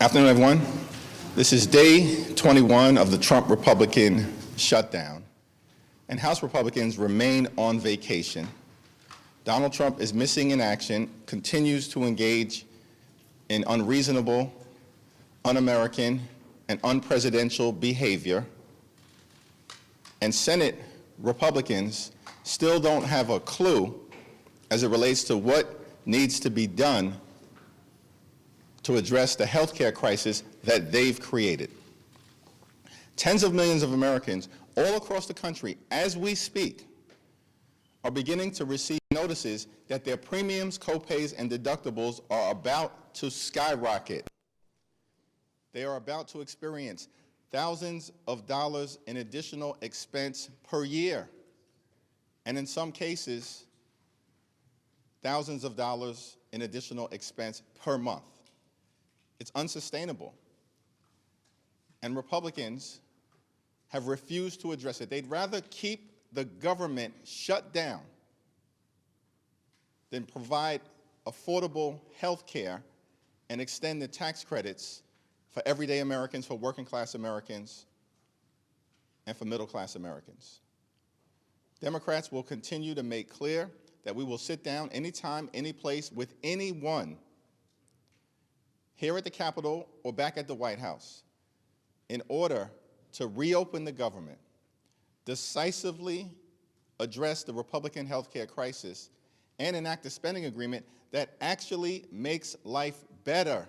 Afternoon, everyone. This is day 21 of the Trump Republican shutdown, and House Republicans remain on vacation. Donald Trump is missing in action, continues to engage in unreasonable, un-American, and unpresidential behavior, and Senate Republicans still don't have a clue as it relates to what needs to be done to address the healthcare crisis that they've created. Tens of millions of Americans all across the country, as we speak, are beginning to receive notices that their premiums, copays, and deductibles are about to skyrocket. They are about to experience thousands of dollars in additional expense per year, and in some cases, thousands of dollars in additional expense per month. It's unsustainable. And Republicans have refused to address it. They'd rather keep the government shut down than provide affordable health care and extend the tax credits for everyday Americans, for working class Americans, and for middle class Americans. Democrats will continue to make clear that we will sit down anytime, any place, with anyone here at the Capitol or back at the White House in order to reopen the government, decisively address the Republican healthcare crisis, and enact a spending agreement that actually makes life better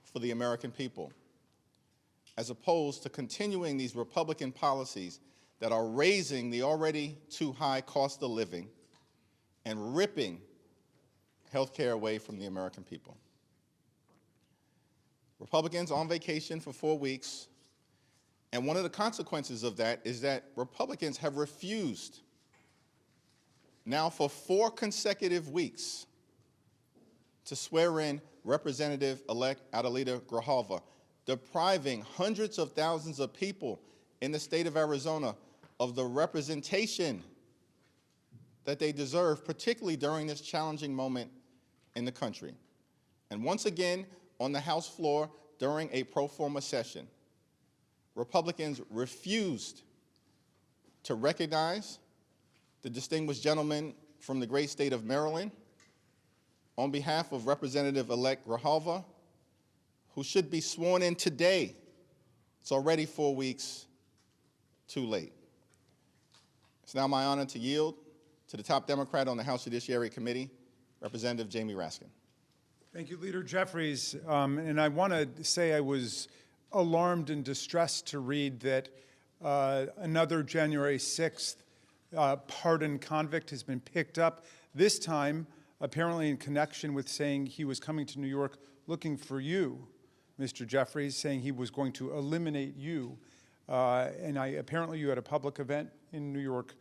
for the American people, as opposed to continuing these Republican policies that are raising the already too high cost of living and ripping healthcare away from the American people. Republicans on vacation for 4 weeks, and one of the consequences of that is that Republicans have refused now for 4 consecutive weeks to swear in Representative-elect Adelita Grijalva, depriving hundreds of thousands of people in the state of Arizona of the representation that they deserve, particularly during this challenging moment in the country. And once again, on the House floor during a pro forma session, Republicans refused to recognize the distinguished gentleman from the great state of Maryland on behalf of Representative-elect Grijalva, who should be sworn in today. It's already 4 weeks too late. It's now my honor to yield to the top Democrat on the House Judiciary Committee, Representative Jamie Raskin. Thank you, Leader Jeffries. And I want to say I was alarmed and distressed to read that another January 6th pardoned convict has been picked up, this time apparently in connection with saying he was coming to New York looking for you, Mr. Jeffries, saying he was going to eliminate you. And apparently you had a public event in New York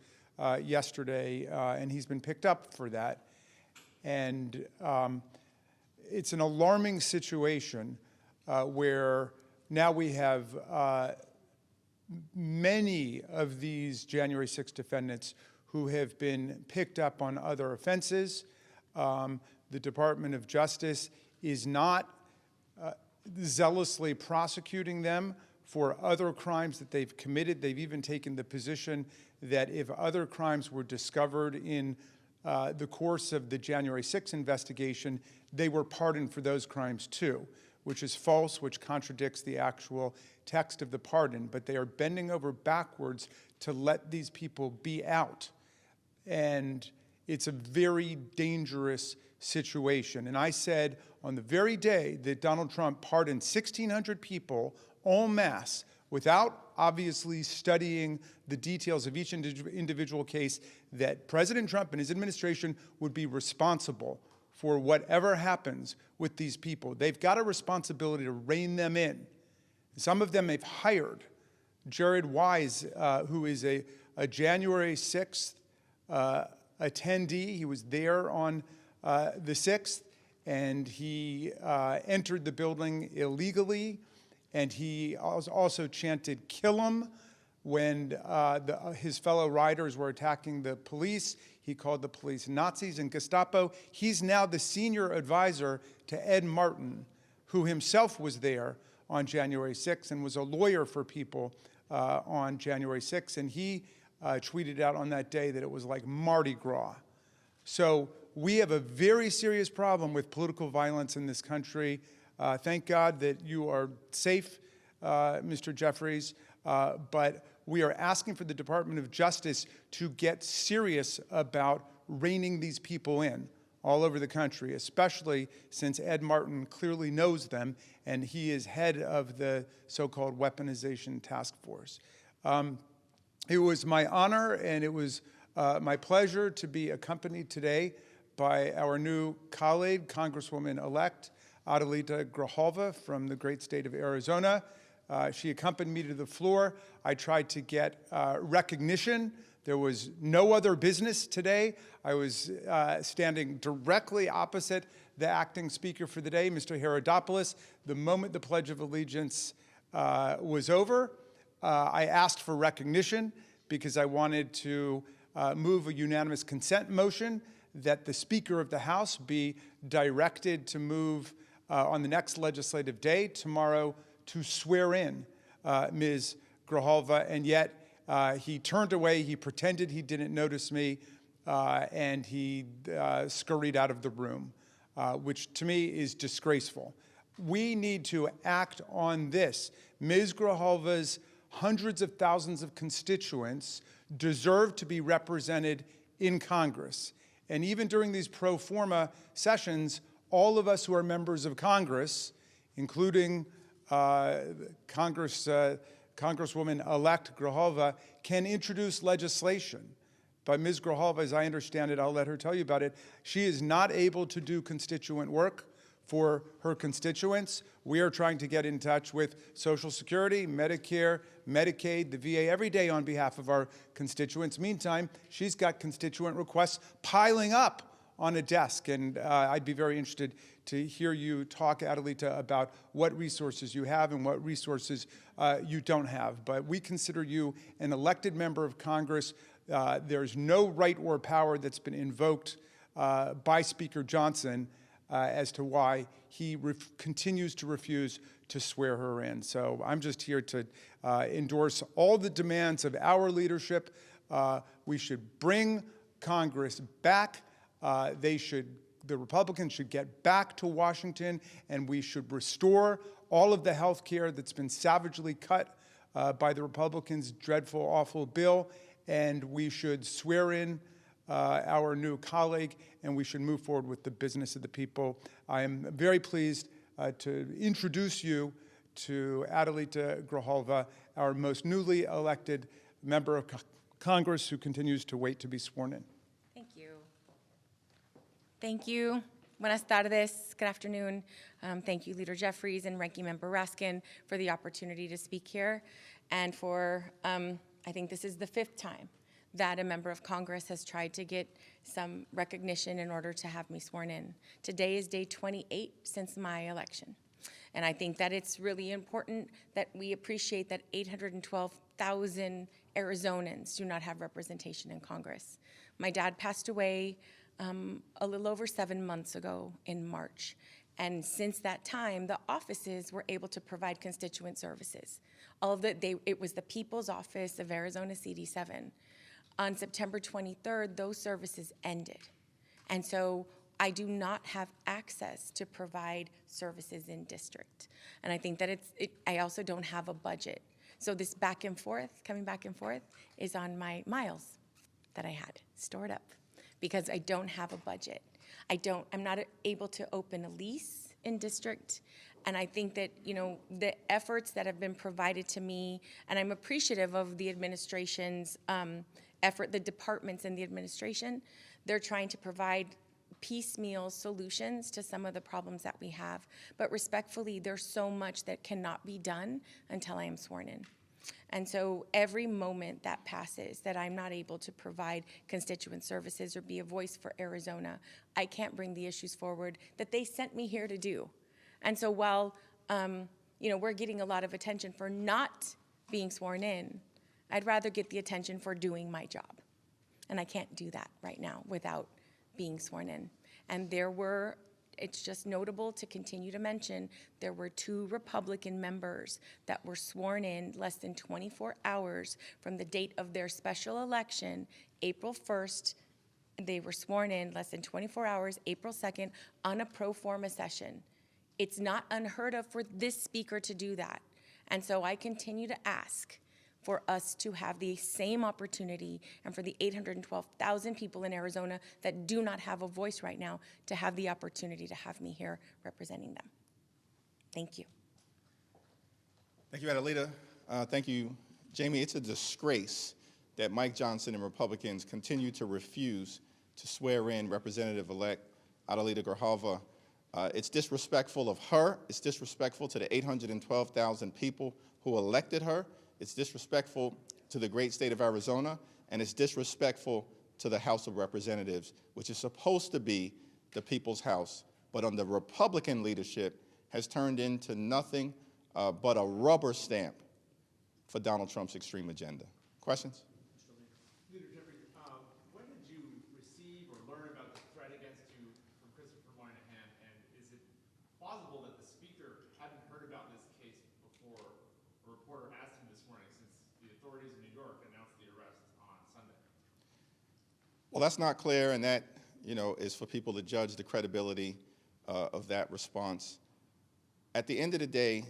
yesterday, and he's been picked up for that. And it's an alarming situation where now we have many of these January 6 defendants who have been picked up on other offenses. The Department of Justice is not zealously prosecuting them for other crimes that they've committed. They've even taken the position that if other crimes were discovered in the course of the January 6 investigation, they were pardoned for those crimes too, which is false, which contradicts the actual text of the pardon. But they are bending over backwards to let these people be out. And it's a very dangerous situation. And I said on the very day that Donald Trump pardoned 1,600 people en masse without obviously studying the details of each individual case, that President Trump and his administration would be responsible for whatever happens with these people. They've got a responsibility to rein them in. Some of them they've hired. Jared Wise, who is a January 6th attendee, he was there on the 6th, and he entered the building illegally, and he also chanted, "Kill him," when his fellow riders were attacking the police. He called the police Nazis and Gestapo. He's now the senior advisor to Ed Martin, who himself was there on January 6th and was a lawyer for people on January 6th, and he tweeted out on that day that it was like Mardi Gras. So we have a very serious problem with political violence in this country. Thank God that you are safe, Mr. Jeffries, but we are asking for the Department of Justice to get serious about reining these people in all over the country, especially since Ed Martin clearly knows them, and he is head of the so-called weaponization task force. It was my honor and it was my pleasure to be accompanied today by our new colleague, Congresswoman-elect Adelita Grijalva from the great state of Arizona. She accompanied me to the floor. I tried to get recognition. There was no other business today. I was standing directly opposite the acting speaker for the day, Mr. Herodopoulos. The moment the Pledge of Allegiance was over, I asked for recognition because I wanted to move a unanimous consent motion that the Speaker of the House be directed to move on the next legislative day, tomorrow, to swear in Ms. Grijalva, and yet he turned away, he pretended he didn't notice me, and he scurried out of the room, which to me is disgraceful. We need to act on this. Ms. Grijalva's hundreds of thousands of constituents deserve to be represented in Congress. And even during these pro forma sessions, all of us who are members of Congress, including Congresswoman-elect Grijalva, can introduce legislation. But Ms. Grijalva, as I understand it, I'll let her tell you about it, she is not able to do constituent work for her constituents. We are trying to get in touch with Social Security, Medicare, Medicaid, the VA every day on behalf of our constituents. Meantime, she's got constituent requests piling up on a desk, and I'd be very interested to hear you talk, Adelita, about what resources you have and what resources you don't have. But we consider you an elected member of Congress. There's no right or power that's been invoked by Speaker Johnson as to why he continues to refuse to swear her in. So I'm just here to endorse all the demands of our leadership. We should bring Congress back. The Republicans should get back to Washington, and we should restore all of the health care that's been savagely cut by the Republicans' dreadful, awful bill, and we should swear in our new colleague, and we should move forward with the business of the people. I am very pleased to introduce you to Adelita Grijalva, our most newly elected member of Congress who continues to wait to be sworn in. Thank you. Thank you. Buenas tardes. Good afternoon. Thank you, Leader Jeffries and Ranking Member Raskin, for the opportunity to speak here, and for, I think this is the 5th time that a member of Congress has tried to get some recognition in order to have me sworn in. Today is day 28 since my election. And I think that it's really important that we appreciate that 812,000 Arizonans do not have representation in Congress. My dad passed away a little over 7 months ago in March. And since that time, the offices were able to provide constituent services. It was the People's Office of Arizona CD7. On September 23rd, those services ended. And so I do not have access to provide services in district. And I think that I also don't have a budget. So this back and forth, coming back and forth, is on my miles that I had stored up because I don't have a budget. I'm not able to open a lease in district. And I think that, the efforts that have been provided to me, and I'm appreciative of the administration's effort, the departments in the administration, they're trying to provide piecemeal solutions to some of the problems that we have. But respectfully, there's so much that cannot be done until I am sworn in. And so every moment that passes that I'm not able to provide constituent services or be a voice for Arizona, I can't bring the issues forward that they sent me here to do. And so while we're getting a lot of attention for not being sworn in, I'd rather get the attention for doing my job. And I can't do that right now without being sworn in. And there were it's just notable to continue to mention there were 2 Republican members that were sworn in less than 24 hours from the date of their special election, April 1st. They were sworn in less than 24 hours, April 2nd, on a pro forma session. It's not unheard of for this speaker to do that. And so I continue to ask for us to have the same opportunity and for the 812,000 people in Arizona that do not have a voice right now to have the opportunity to have me here representing them. Thank you. Thank you, Adelita. Thank you, Jamie. It's a disgrace that Mike Johnson and Republicans continue to refuse to swear in Representative-elect Adelita Grijalva. It's disrespectful of her. It's disrespectful to the 812,000 people who elected her. It's disrespectful to the great state of Arizona, and it's disrespectful to the House of Representatives, which is supposed to be the people's house, but under Republican leadership has turned into nothing but a rubber stamp for Donald Trump's extreme agenda. Questions? Leader Jeffries, when did you receive or learn about the threat against you from Christopher Moynihan, and is it plausible that the speaker hadn't heard about this case before a reporter asked him this morning, since the authorities in New York announced the arrest on Sunday? Well, that's not clear, and that, is for people to judge the credibility of that response. At the end of the day,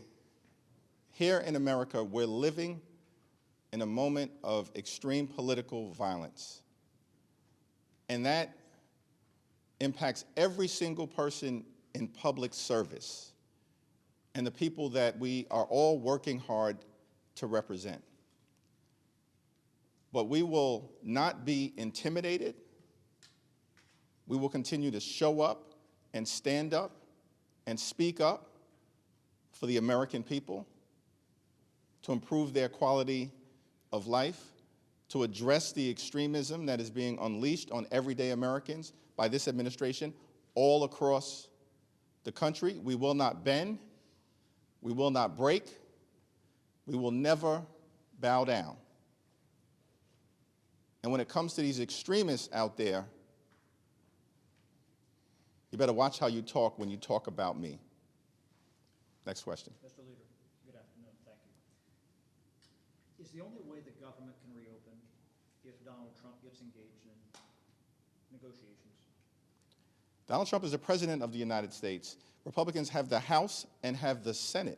here in America, we're living in a moment of extreme political violence. And that impacts every single person in public service and the people that we are all working hard to represent. But we will not be intimidated. We will continue to show up and stand up and speak up for the American people, to improve their quality of life, to address the extremism that is being unleashed on everyday Americans by this administration all across the country. We will not bend. We will not break. We will never bow down. And when it comes to these extremists out there, you better watch how you talk when you talk about me. Next question. Mr. Leader, good afternoon. Thank you. Is the only way the government can reopen if Donald Trump gets engaged in negotiations? Donald Trump is the President of the United States. Republicans have the House and have the Senate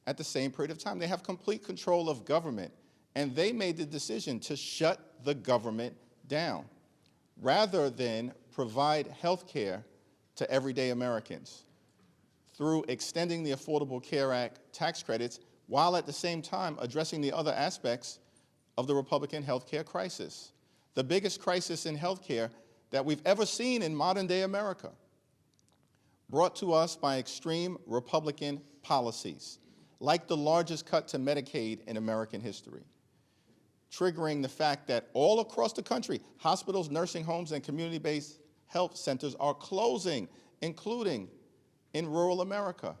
at the same period of time. They have complete control of government, and they made the decision to shut the government down rather than provide health care to everyday Americans through extending the Affordable Care Act tax credits while at the same time addressing the other aspects of the Republican health care crisis, the biggest crisis in health care that we've ever seen in modern-day America, brought to us by extreme Republican policies, like the largest cut to Medicaid in American history, triggering the fact that all across the country, hospitals, nursing homes, and community-based health centers are closing, including in rural America.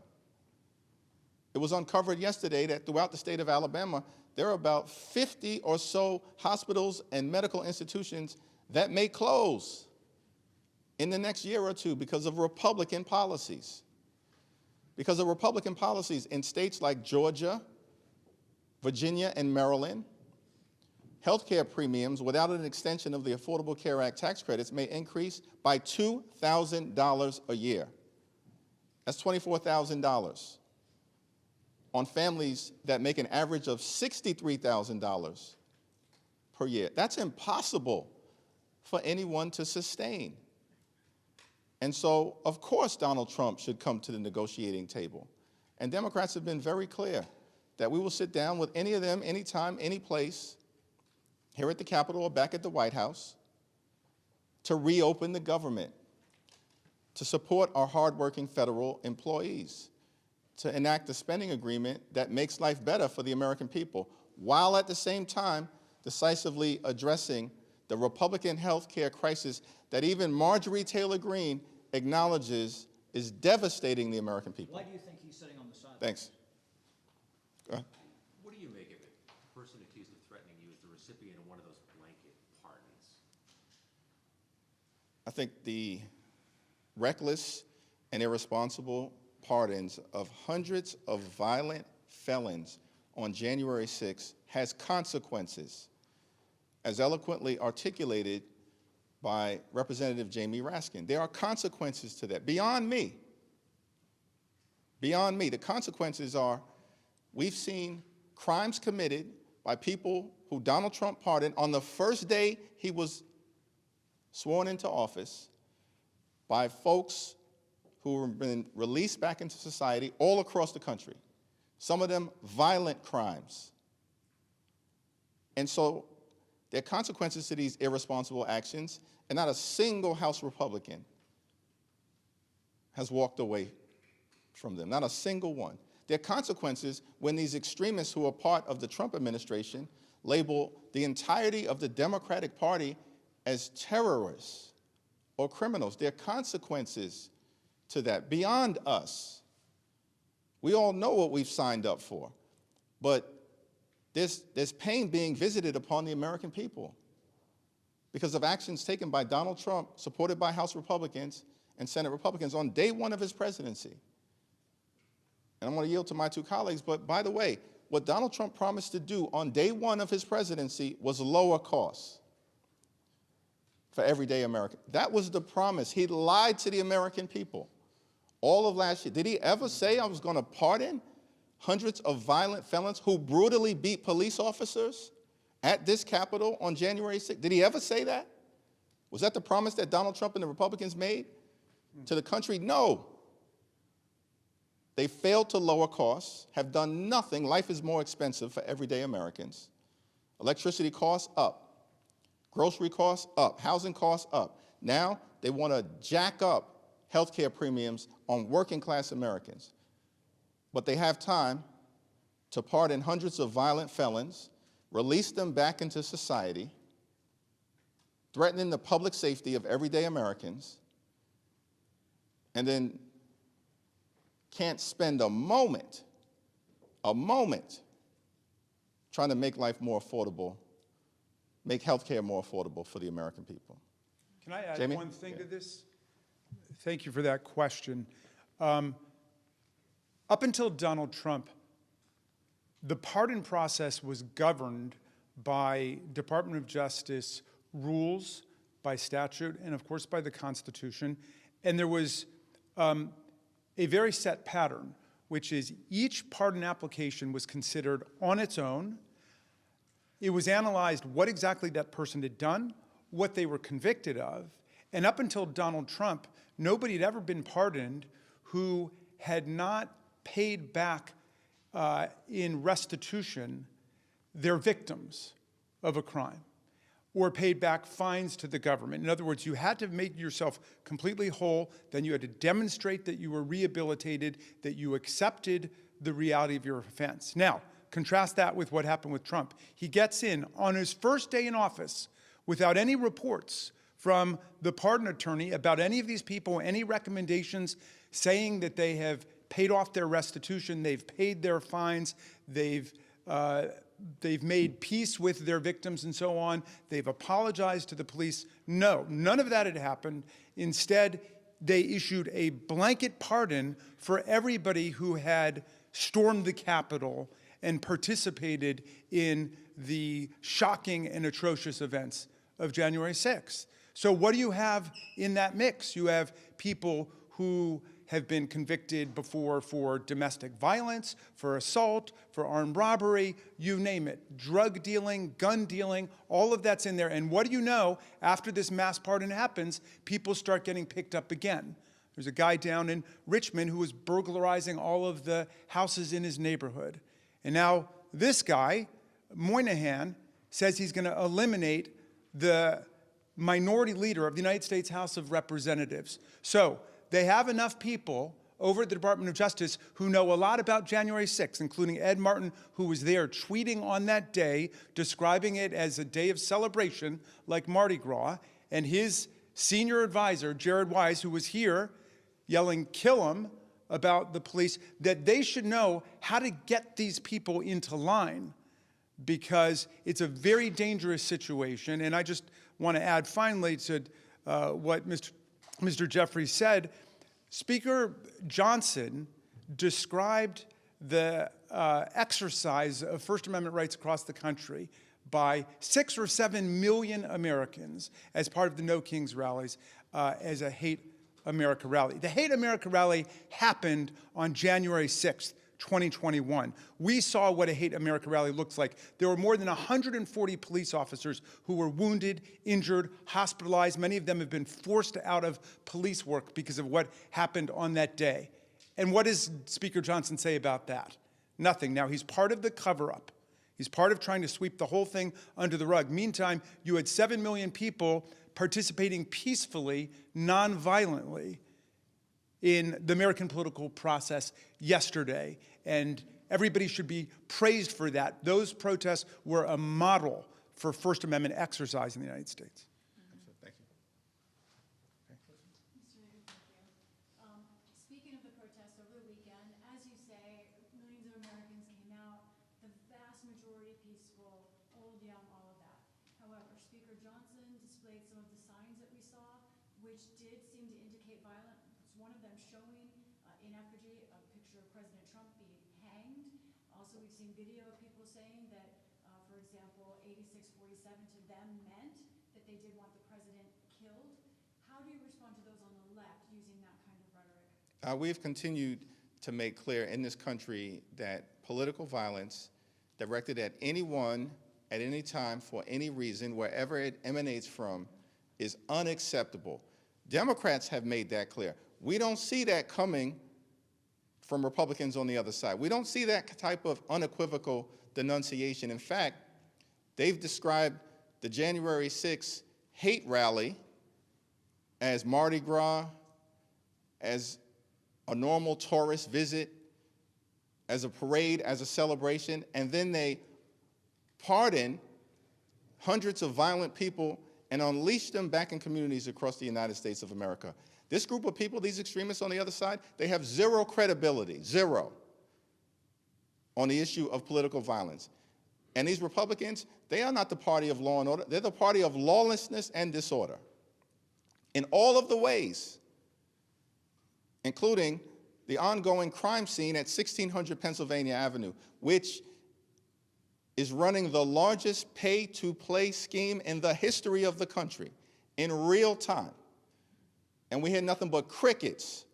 It was uncovered yesterday that throughout the state of Alabama, there are about 50 or so hospitals and medical institutions that may close in the next year or two because of Republican policies. Because of Republican policies in states like Georgia, Virginia, and Maryland, healthcare premiums without an extension of the Affordable Care Act tax credits may increase by $2,000 a year. That's $24,000 on families that make an average of $63,000 per year. That's impossible for anyone to sustain. And so, of course, Donald Trump should come to the negotiating table. And Democrats have been very clear that we will sit down with any of them, anytime, any place, here at the Capitol or back at the White House, to reopen the government, to support our hardworking federal employees, to enact a spending agreement that makes life better for the American people, while at the same time decisively addressing the Republican health care crisis that even Marjorie Taylor Greene acknowledges is devastating the American people. Why do you think he's sitting on the sidelines? Thanks. Go ahead. What do you make of it? The person accused of threatening you is the recipient of one of those blanket pardons. I think the reckless and irresponsible pardons of hundreds of violent felons on January 6th has consequences, as eloquently articulated by Representative Jamie Raskin. There are consequences to that, beyond me. Beyond me. The consequences are, we've seen crimes committed by people who Donald Trump pardoned on the first day he was sworn into office, by folks who have been released back into society all across the country. Some of them violent crimes. And so there are consequences to these irresponsible actions, and not a single House Republican has walked away from them, not a single one. There are consequences when these extremists who are part of the Trump administration label the entirety of the Democratic Party as terrorists or criminals. There are consequences to that beyond us. We all know what we've signed up for, but there's pain being visited upon the American people because of actions taken by Donald Trump, supported by House Republicans and Senate Republicans on day one of his presidency. And I'm going to yield to my two colleagues, but by the way, what Donald Trump promised to do on day one of his presidency was lower costs for everyday Americans. That was the promise. He lied to the American people all of last year. Did he ever say I was going to pardon hundreds of violent felons who brutally beat police officers at this Capitol on January 6th? Did he ever say that? Was that the promise that Donald Trump and the Republicans made to the country? No. They failed to lower costs, have done nothing. Life is more expensive for everyday Americans. Electricity costs up. Grocery costs up. Housing costs up. Now they want to jack up health care premiums on working class Americans. But they have time to pardon hundreds of violent felons, release them back into society, threatening the public safety of everyday Americans, and then can't spend a moment trying to make life more affordable, make health care more affordable for the American people. Can I add Jamie? one thing to this? Thank you for that question. Up until Donald Trump, the pardon process was governed by Department of Justice rules, by statute, and of course by the Constitution. And there was a very set pattern, which is each pardon application was considered on its own. It was analyzed what exactly that person had done, what they were convicted of, and up until Donald Trump, nobody had ever been pardoned who had not paid back in restitution their victims of a crime or paid back fines to the government. In other words, you had to make yourself completely whole, then you had to demonstrate that you were rehabilitated, that you accepted the reality of your offense. Now, contrast that with what happened with Trump. He gets in on his first day in office without any reports from the pardon attorney about any of these people, any recommendations saying that they have paid off their restitution, they've paid their fines, they've made peace with their victims and so on, they've apologized to the police. No, none of that had happened. Instead, they issued a blanket pardon for everybody who had stormed the Capitol and participated in the shocking and atrocious events of January 6th. So what do you have in that mix? You have people who have been convicted before for domestic violence, for assault, for armed robbery, you name it. Drug dealing, gun dealing, all of that's in there. And what do you know? After this mass pardon happens, people start getting picked up again. There's a guy down in Richmond who was burglarizing all of the houses in his neighborhood. And now this guy, Moynihan, says he's going to eliminate the minority leader of the United States House of Representatives. So they have enough people over at the Department of Justice who know a lot about January 6th, including Ed Martin, who was there tweeting on that day, describing it as a day of celebration like Mardi Gras, and his senior advisor, Jared Wise, who was here yelling, "Kill him," about the police, that they should know how to get these people into line, because it's a very dangerous situation. And I just want to add finally to what Mr. Jeffries said, Speaker Johnson described the exercise of First Amendment rights across the country by 6 or 7 million Americans as part of the No Kings rallies as a Hate America rally. The Hate America rally happened on January 6th, 2021. We saw what a Hate America rally looks like. There were more than 140 police officers who were wounded, injured, hospitalized. Many of them have been forced out of police work because of what happened on that day. And what does Speaker Johnson say about that? Nothing. Now, he's part of the cover-up. He's part of trying to sweep the whole thing under the rug. Meantime, you had 7 million people participating peacefully, non-violently, in the American political process yesterday, and everybody should be praised for that. Those protests were a model for First Amendment exercise in the United States. Thank you. Mr. Leader, thank you. Speaking of the protests over the weekend, as you say, millions of Americans came out, the vast majority peaceful, old, young, all of that. However, Speaker Johnson displayed some of the signs that we saw, which did seem to indicate violence. One of them showing in effigy a picture of President Trump being hanged. Also, we've seen video of people saying that, for example, 8647 to them meant that they did want the president killed. How do you respond to those on the left using that kind of rhetoric? We've continued to make clear in this country that political violence directed at anyone, at any time, for any reason, wherever it emanates from, is unacceptable. Democrats have made that clear. We don't see that coming from Republicans on the other side. We don't see that type of unequivocal denunciation. In fact, they've described the January 6th hate rally as Mardi Gras, as a normal tourist visit, as a parade, as a celebration, and then they pardon hundreds of violent people and unleash them back in communities across the United States of America. This group of people, these extremists on the other side, they have zero credibility, zero, on the issue of political violence. And these Republicans, they are not the party of law and order. They're the party of lawlessness and disorder in all of the ways, including the ongoing crime scene at 1600 Pennsylvania Avenue, which is running the largest pay-to-play scheme in the history of the country in real time. And we hear nothing but crickets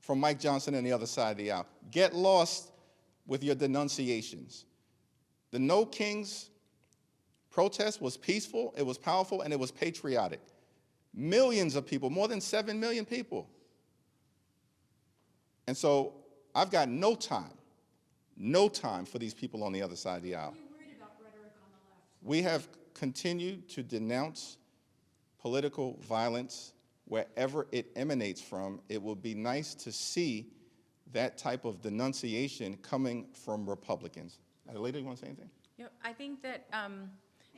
from Mike Johnson and the other side of the aisle. Get lost with your denunciations. The No Kings protest was peaceful, it was powerful, and it was patriotic. Millions of people, more than 7 million people. And so I've got no time for these people on the other side of the aisle. Are you worried about rhetoric on the left? We have continued to denounce political violence wherever it emanates from. It will be nice to see that type of denunciation coming from Republicans. Adelita, you want to say anything? I think that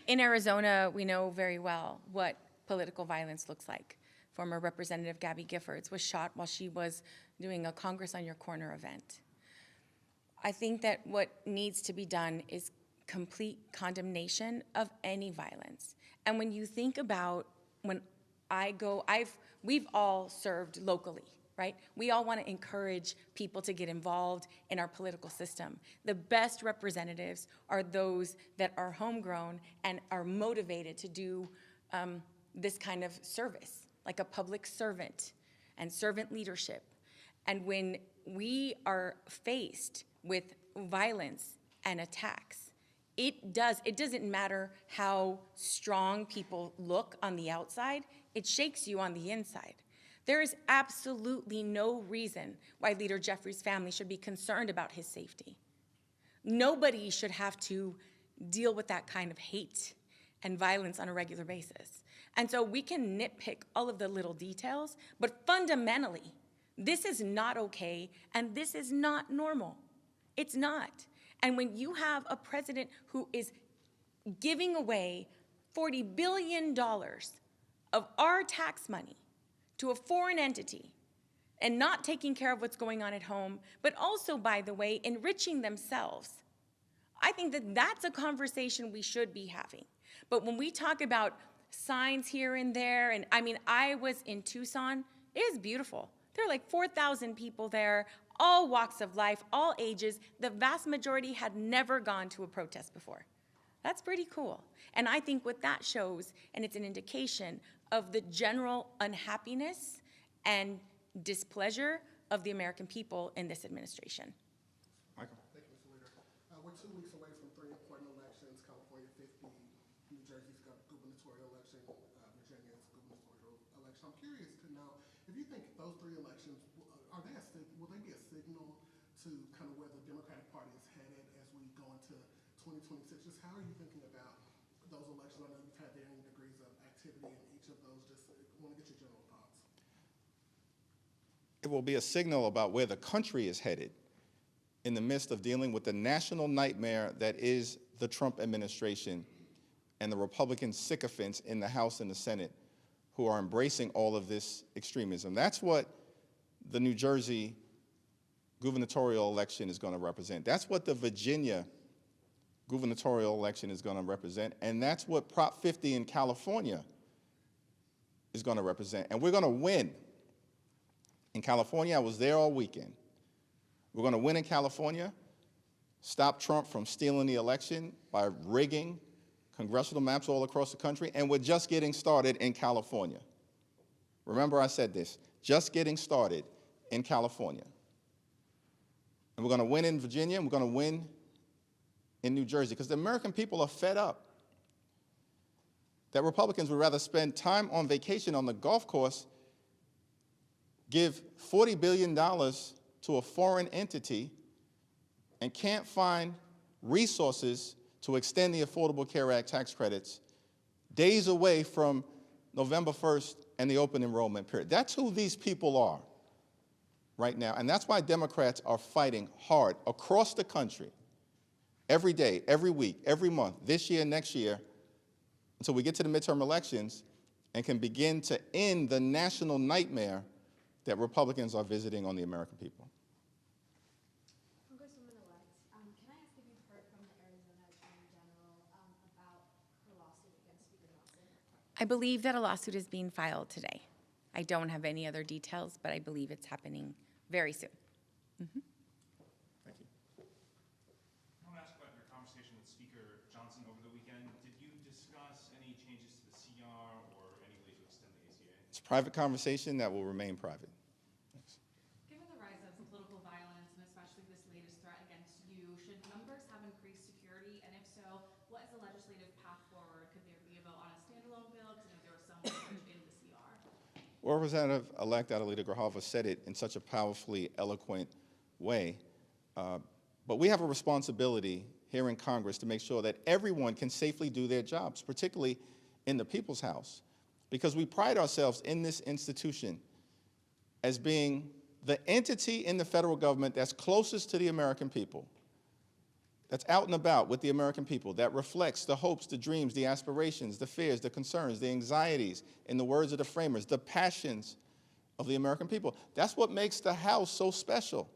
in Arizona, we know very well what political violence looks like. Former Representative Gabby Giffords was shot while she was doing a Congress on Your Corner event. I think that what needs to be done is complete condemnation of any violence. And when you think about when we've all served locally, right? We all want to encourage people to get involved in our political system. The best representatives are those that are homegrown and are motivated to do this kind of service, like a public servant and servant leadership. And when we are faced with violence and attacks, it doesn't matter how strong people look on the outside, it shakes you on the inside. There is absolutely no reason why Leader Jeffries' family should be concerned about his safety. Nobody should have to deal with that kind of hate and violence on a regular basis. And so we can nitpick all of the little details, but fundamentally, this is not okay, and this is not normal. It's not. And when you have a president who is giving away $40 billion of our tax money to a foreign entity and not taking care of what's going on at home, but also, by the way, enriching themselves, I think that that's a conversation we should be having. But when we talk about signs here and there, and I mean, I was in Tucson, it is beautiful. There are like 4,000 people there, all walks of life, all ages. The vast majority had never gone to a protest before. That's pretty cool. And I think what that shows, and it's an indication of the general unhappiness and displeasure of the American people in this administration. Michael? Thank you, Mr. Leader. We're 2 weeks away from 3 important elections: California 50, New Jersey's gubernatorial election, Virginia's gubernatorial election. I'm curious to know if you think those 3 elections will they be a signal to kind of where the Democratic Party is headed as we go into 2026? Just how are you thinking about those elections? I know you've had varying degrees of activity in each of those. Just want to get your general thoughts. It will be a signal about where the country is headed in the midst of dealing with the national nightmare that is the Trump administration and the Republican sycophants in the House and the Senate who are embracing all of this extremism. That's what the New Jersey gubernatorial election is going to represent. That's what the Virginia gubernatorial election is going to represent, and that's what Prop 50 in California is going to represent. And we're going to win. In California, I was there all weekend. We're going to win in California, stop Trump from stealing the election by rigging congressional maps all across the country, and we're just getting started in California. Remember I said this, just getting started in California. And we're going to win in Virginia, and we're going to win in New Jersey, because the American people are fed up that Republicans would rather spend time on vacation on the golf course, give $40 billion to a foreign entity, and can't find resources to extend the Affordable Care Act tax credits days away from November 1st and the open enrollment period. That's who these people are right now, and that's why Democrats are fighting hard across the country, every day, every week, every month, this year, next year, until we get to the midterm elections and can begin to end the national nightmare that Republicans are visiting on the American people. Congresswoman-elect, can I ask if you've heard from the Arizona Attorney General about the lawsuit against Speaker Johnson? I believe that a lawsuit is being filed today. I don't have any other details, but I believe it's happening very soon. Thank you. I want to ask about your conversation with Speaker Johnson over the weekend. Did you discuss any changes to the CR or any way to extend the ACA? It's a private conversation that will remain private. Thanks. Given the rise of political violence and especially this latest threat against you, should members have increased security? And if so, what is the legislative path forward? Could there be a vote on a standalone bill? Because I know there was some language in the CR. Well, Representative-elect Adelita Grijalva said it in such a powerfully eloquent way. But we have a responsibility here in Congress to make sure that everyone can safely do their jobs, particularly in the People's House, because we pride ourselves in this institution as being the entity in the federal government that's closest to the American people, that's out and about with the American people, that reflects the hopes, the dreams, the aspirations, the fears, the concerns, the anxieties, in the words of the framers, the passions of the American people. That's what makes the House so special.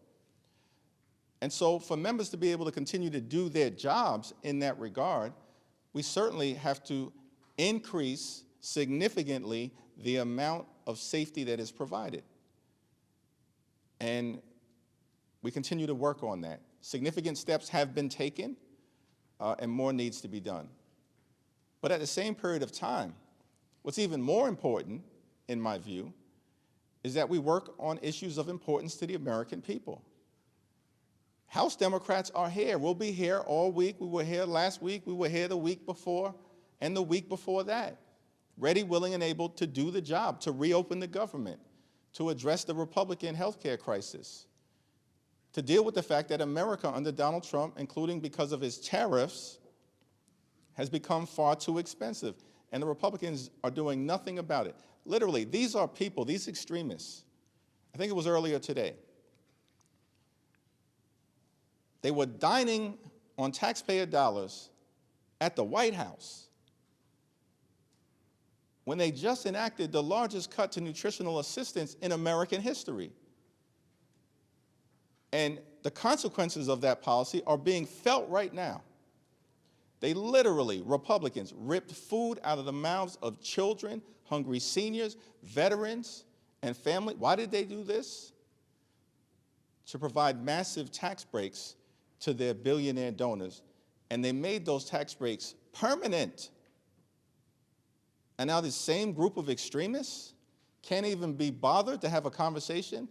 And so for members to be able to continue to do their jobs in that regard, we certainly have to increase significantly the amount of safety that is provided. And we continue to work on that. Significant steps have been taken, and more needs to be done. But at the same period of time, what's even more important, in my view, is that we work on issues of importance to the American people. House Democrats are here. We'll be here all week. We were here last week. We were here the week before and the week before that, ready, willing, and able to do the job, to reopen the government, to address the Republican health care crisis, to deal with the fact that America under Donald Trump, including because of his tariffs, has become far too expensive. And the Republicans are doing nothing about it. Literally, these are people, these extremists, I think it was earlier today, they were dining on taxpayer dollars at the White House when they just enacted the largest cut to nutritional assistance in American history. And the consequences of that policy are being felt right now. They literally, Republicans, ripped food out of the mouths of children, hungry seniors, veterans, And family, why did they do this? To provide massive tax breaks to their billionaire donors. And they made those tax breaks permanent. And now this same group of extremists can't even be bothered to have a conversation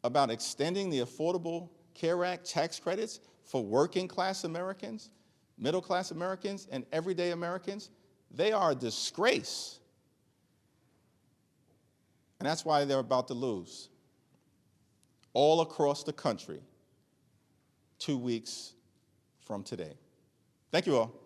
about extending the Affordable Care Act tax credits for working class Americans, middle class Americans, and everyday Americans. They are a disgrace. And that's why they're about to lose all across the country 2 weeks from today. Thank you all.